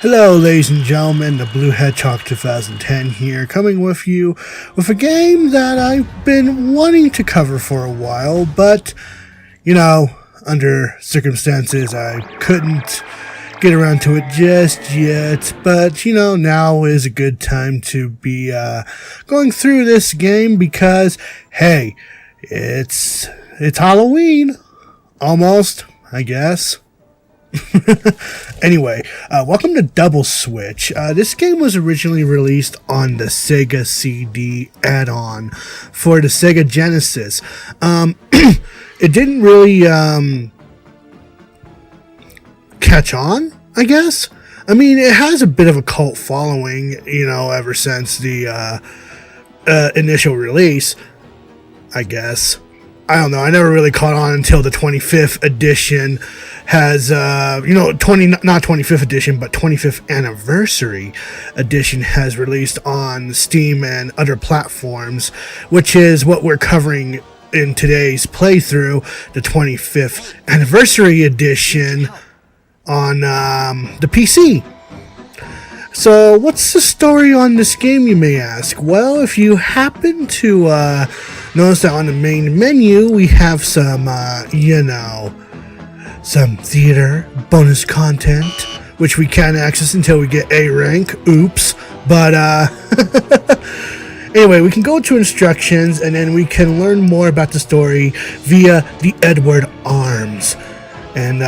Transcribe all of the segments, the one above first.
Hello, ladies and gentlemen, the Blue Hedgehog 2010 here, coming with you with a game that I've been wanting to cover for a while, but, under circumstances I couldn't get around to it just yet, but, now is a good time to be going through this game because, hey, it's Halloween, almost, I guess. Anyway, welcome to Double Switch. This game was originally released on the Sega CD add-on for the Sega Genesis. It didn't really catch on, I guess. I mean, it has a bit of a cult following, ever since the initial release, I guess. I don't know. I never really caught on until the 25th edition has, not 25th edition, but 25th anniversary edition has released on Steam and other platforms, which is what we're covering in today's playthrough, the 25th anniversary edition on the PC. So, what's the story on this game, you may ask? Well, if you happen to notice that on the main menu, we have some, some theater bonus content, which we can't access until we get A rank. Oops. But, anyway, we can go to instructions, and then we can learn more about the story via the Edward Arms. And,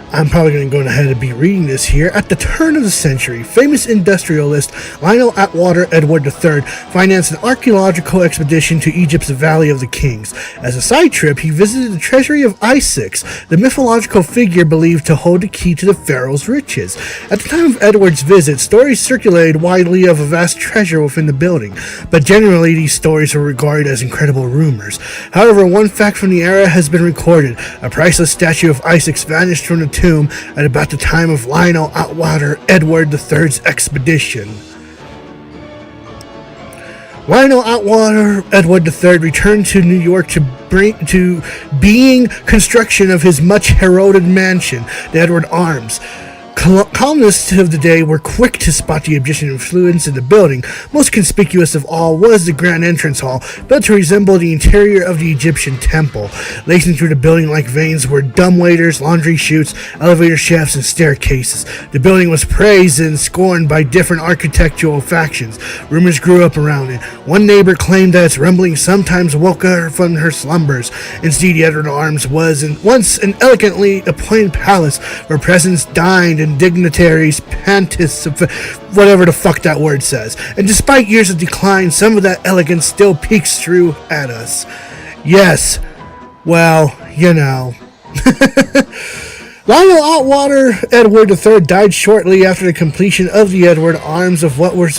I'm probably going to go ahead and be reading this here. At the turn of the century, famous industrialist Lionel Atwater Edward III financed an archaeological expedition to Egypt's Valley of the Kings. As a side trip, he visited the treasury of Isis, the mythological figure believed to hold the key to the pharaoh's riches. At the time of Edward's visit, stories circulated widely of a vast treasure within the building, but generally these stories were regarded as incredible rumors. However, one fact from the era has been recorded. A priceless statue of Isis vanished from the tomb at about the time of Lionel Atwater Edward III's expedition. Lionel Atwater Edward III returned to New York to being construction of his much heralded mansion, the Edward Arms. Colonists of the day were quick to spot the Egyptian influence in the building. Most conspicuous of all was the grand entrance hall, built to resemble the interior of the Egyptian temple. Lacing through the building like veins were dumbwaiters, laundry chutes, elevator shafts, and staircases. The building was praised and scorned by different architectural factions. Rumors grew up around it. One neighbor claimed that its rumbling sometimes woke her from her slumbers. Instead, the Edward Arms was once an elegantly appointed palace where presidents dined and dignitaries pantis, whatever the fuck that word says. And despite years of decline, some of that elegance still peeks through at us. Yes, well, Lionel Atwater Edward III died shortly after the completion of the Edward Arms of what were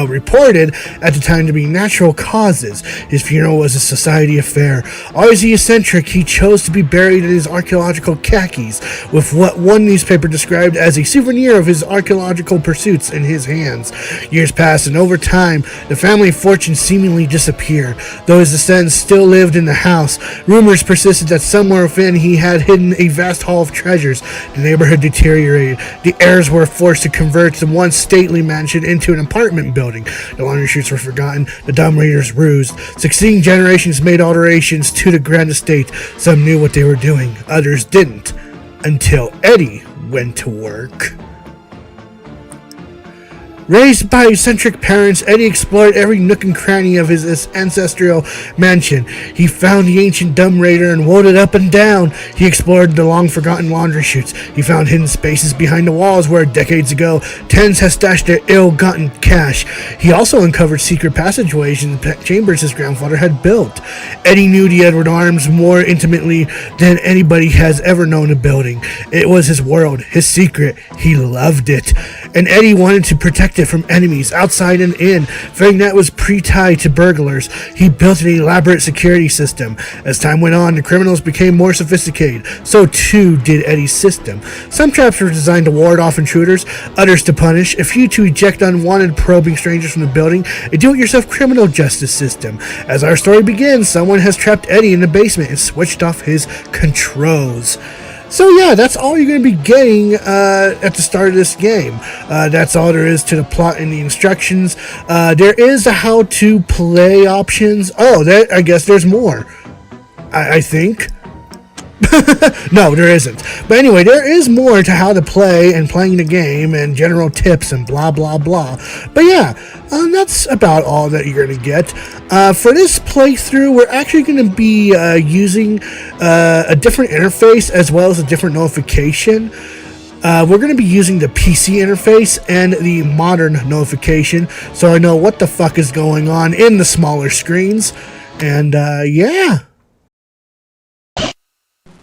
reported at the time to be natural causes. His funeral was a society affair. Always the eccentric, he chose to be buried in his archaeological khakis, with what one newspaper described as a souvenir of his archaeological pursuits in his hands. Years passed, and over time, the family fortune seemingly disappeared. Though his descendants still lived in the house, rumors persisted that somewhere within he had hidden a vast haul of treasures. The neighborhood deteriorated. The heirs were forced to convert the once stately mansion into an apartment building. The laundry chutes were forgotten. The dumb raiders rused. Succeeding generations made alterations to the grand estate. Some knew what they were doing. Others didn't. Until Eddie went to work. Raised by eccentric parents, Eddie explored every nook and cranny of his ancestral mansion. He found the ancient dumb raider and wove it up and down. He explored the long-forgotten laundry chutes. He found hidden spaces behind the walls where, decades ago, tens had stashed their ill-gotten cash. He also uncovered secret passageways and chambers his grandfather had built. Eddie knew the Edward Arms more intimately than anybody has ever known the building. It was his world, his secret. He loved it. And Eddie wanted to protect it from enemies outside and in. Fearing that was pre-tied to burglars, he built an elaborate security system. As time went on, the criminals became more sophisticated. So too did Eddie's system. Some traps were designed to ward off intruders, others to punish, a few to eject unwanted probing strangers from the building, a do-it-yourself criminal justice system. As our story begins, someone has trapped Eddie in the basement and switched off his controls. So yeah, that's all you're going to be getting at the start of this game. That's all there is to the plot and the instructions. There is a how to play options. Oh, I guess there's more. I think. No, there isn't. But anyway, there is more to how to play and playing the game and general tips and blah, blah, blah. But yeah, that's about all that you're going to get. For this playthrough, we're actually going to be using a different interface as well as a different notification. We're going to be using the PC interface and the modern notification, so I know what the fuck is going on in the smaller screens. And yeah.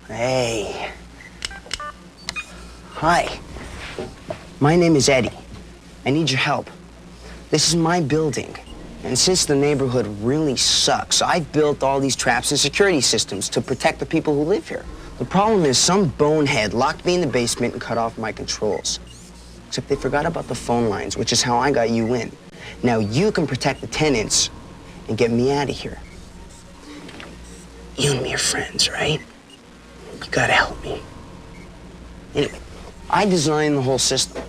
Hey. Hi. My name is Eddie. I need your help. This is my building. And since the neighborhood really sucks, I've built all these traps and security systems to protect the people who live here. The problem is some bonehead locked me in the basement and cut off my controls. Except they forgot about the phone lines, which is how I got you in. Now you can protect the tenants and get me out of here. You and me are friends, right? You gotta help me. Anyway, I designed the whole system.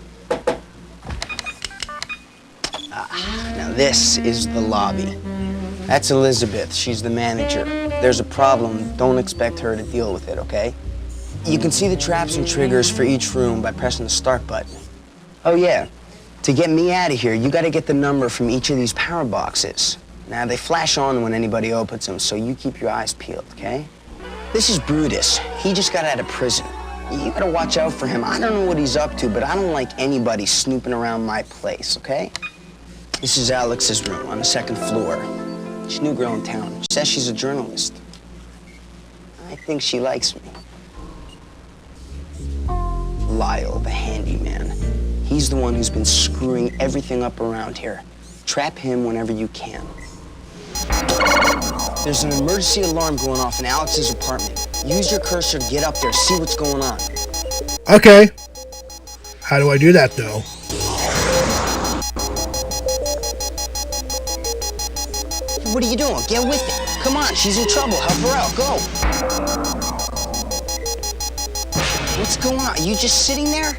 Now this is the lobby. That's Elizabeth, she's the manager. There's a problem, don't expect her to deal with it, okay? You can see the traps and triggers for each room by pressing the start button. Oh yeah, to get me out of here, you gotta get the number from each of these power boxes. Now they flash on when anybody opens them, so you keep your eyes peeled, okay? This is Brutus. He just got out of prison. You gotta watch out for him. I don't know what he's up to, but I don't like anybody snooping around my place, okay? This is Alex's room on the second floor. She's a new girl in town. She says she's a journalist. I think she likes me. Lyle, the handyman. He's the one who's been screwing everything up around here. Trap him whenever you can. There's an emergency alarm going off in Alex's apartment. Use your cursor to get up there, see what's going on. Okay. How do I do that, though? What are you doing? Get with it. Come on, she's in trouble. Help her out. Go. What's going on? Are you just sitting there?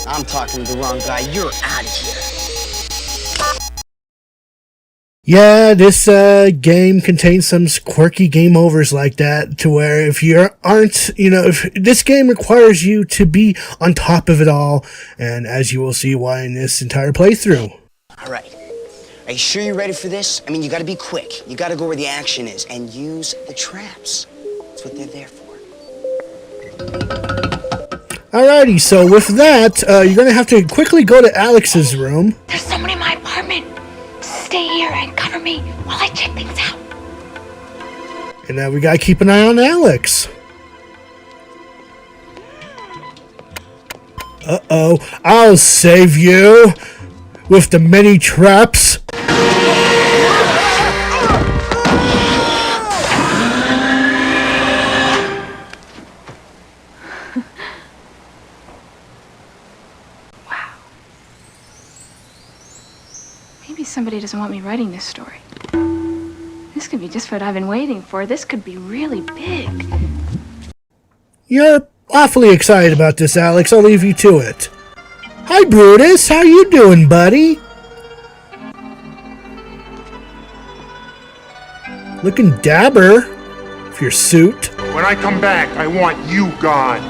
I'm talking to the wrong guy. You're out of here. Yeah, this game contains some quirky game overs like that, to where if you aren't, if this game requires you to be on top of it all, and as you will see why in this entire playthrough. All right. Are you sure you're ready for this? I mean, you gotta be quick. You gotta go where the action is and use the traps. That's what they're there for. Alrighty, so with that, you're gonna have to quickly go to Alex's room. There's someone in my apartment. Stay here and cover me while I check things out. And now we gotta keep an eye on Alex. Uh-oh, I'll save you with the many traps. Maybe somebody doesn't want me writing this story. This could be just what I've been waiting for. This could be really big. You're awfully excited about this, Alex. I'll leave you to it. Hi, Brutus. How you doing, buddy? Looking dapper with your suit. When I come back, I want you gone.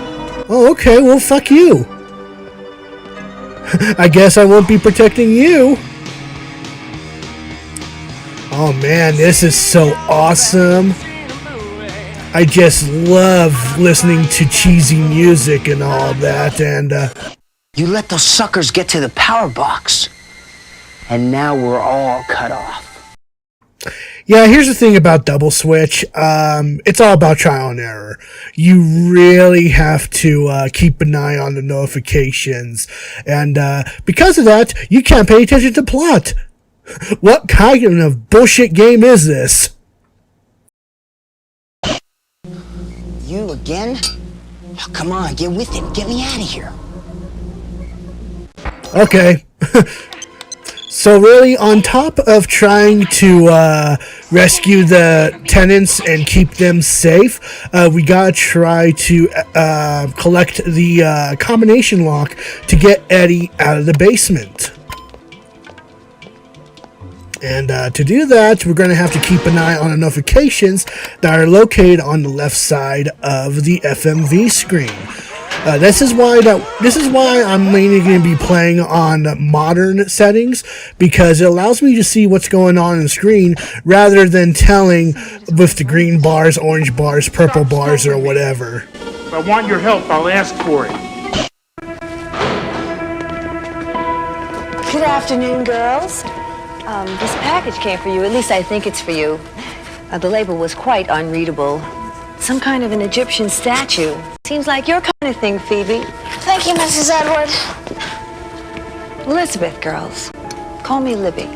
Oh, okay. Well, fuck you. I guess I won't be protecting you. Oh man, this is so awesome. I just love listening to cheesy music and all that, and You let those suckers get to the power box, and now we're all cut off. yeah, here's the thing about Double Switch. It's all about trial and error. You really have to keep an eye on the notifications, and because of that, you can't pay attention to plot. What kind of bullshit game is this? You again? Oh, come on, get with it. Get me out of here. Okay. So really, on top of trying to rescue the tenants and keep them safe, we gotta try to collect the combination lock to get Eddie out of the basement. And to do that, we're going to have to keep an eye on the notifications that are located on the left side of the FMV screen. This is why I'm mainly going to be playing on modern settings, because it allows me to see what's going on the screen rather than telling with the green bars, orange bars, purple bars, or whatever. If I want your help, I'll ask for it. Good afternoon, girls. This package came for you. At least I think it's for you. The label was quite unreadable. Some kind of an Egyptian statue. Seems like your kind of thing, Phoebe. Thank you, Mrs. Edward. Elizabeth, girls. Call me Libby.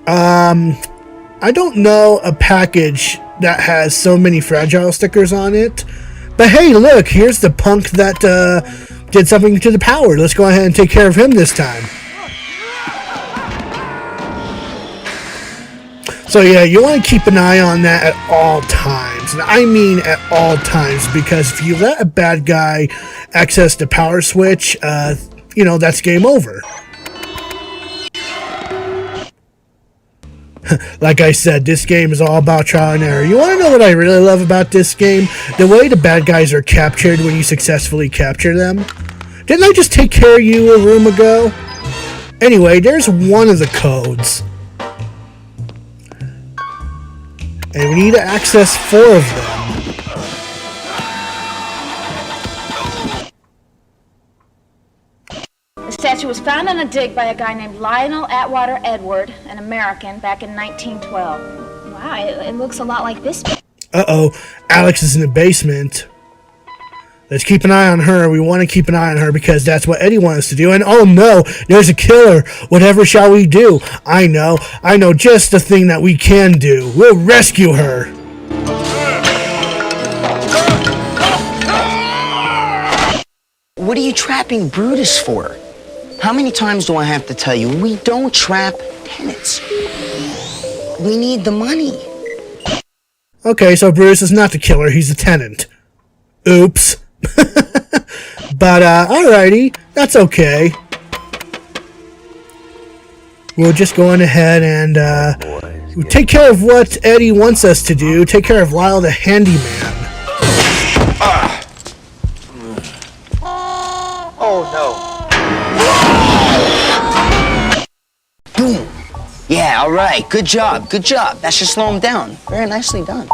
I don't know a package that has so many fragile stickers on it. But hey, look, here's the punk that did something to the power. Let's go ahead and take care of him this time. So yeah, you want to keep an eye on that at all times. And I mean at all times, because if you let a bad guy access the power switch, that's game over. Like I said, this game is all about trial and error. You want to know what I really love about this game? The way the bad guys are captured when you successfully capture them. Didn't I just take care of you a room ago? Anyway, there's one of the codes. And we need to access 4 of them. The statue was found in a dig by a guy named Lionel Atwater Edward, an American, back in 1912. Wow, it looks a lot like this. Uh-oh, Alex is in the basement. Let's keep an eye on her. We want to keep an eye on her because that's what Eddie wants us to do. And oh no, there's a killer. Whatever shall we do? I know just the thing that we can do. We'll rescue her. What are you trapping Brutus for? How many times do I have to tell you? We don't trap tenants. We need the money. Okay, so Bruce is not the killer. He's the tenant. Oops. But, alrighty. That's okay. We'll just go on ahead and, we'll take care of what Eddie wants us to do. Take care of Lyle the handyman. Oh, no. Boom. Yeah, all right. Good job. That should slow him down. Very nicely done.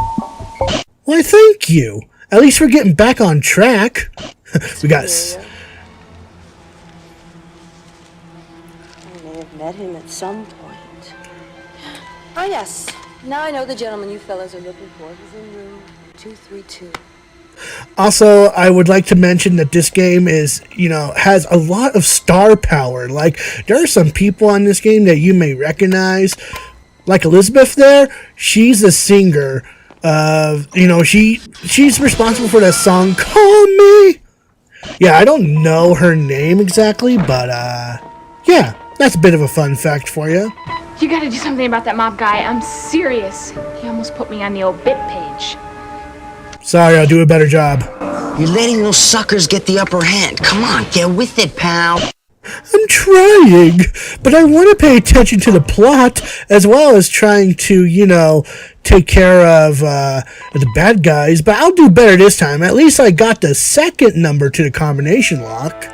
Why, thank you. At least we're getting back on track. We got... I may have met him at some point. Oh, yes. Now I know the gentleman you fellas are looking for. He's in room 232. Also, I would like to mention that this game is, has a lot of star power. Like, there are some people on this game that you may recognize. Like Elizabeth there, she's a singer. She's responsible for that song, Call Me. Yeah, I don't know her name exactly, but, yeah, that's a bit of a fun fact for you. You gotta do something about that mob guy. I'm serious. He almost put me on the obit page. Sorry, I'll do a better job. You're letting those suckers get the upper hand. Come on, get with it, pal. I'm trying, but I want to pay attention to the plot as well as trying to, take care of the bad guys. But I'll do better this time. At least I got the second number to the combination lock.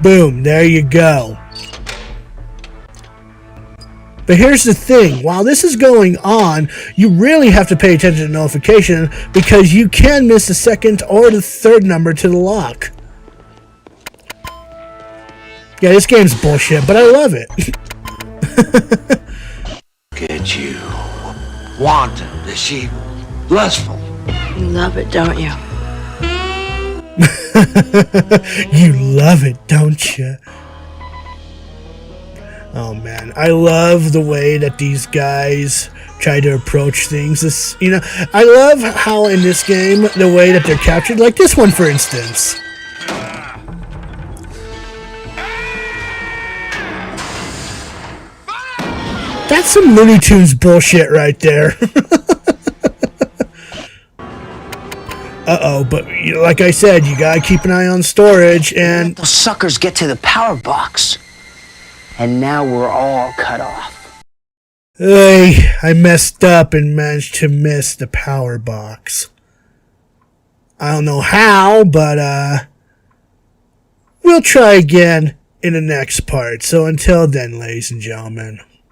Boom, there you go. But here's the thing, while this is going on, you really have to pay attention to notification because you can miss the second or the third number to the lock. Yeah, this game's bullshit, but I love it. Get you. Wanton, is she lustful? You love it, don't you? You love it, don't you? Oh man, I love the way that these guys try to approach things. I love how in this game, the way that they're captured, like this one for instance. That's some Looney Tunes bullshit right there. Uh-oh, but like I said, you gotta keep an eye on storage, and... Those suckers get to the power box. And now we're all cut off. Hey, I messed up and managed to miss the power box. I don't know how, but, we'll try again in the next part. So until then, ladies and gentlemen,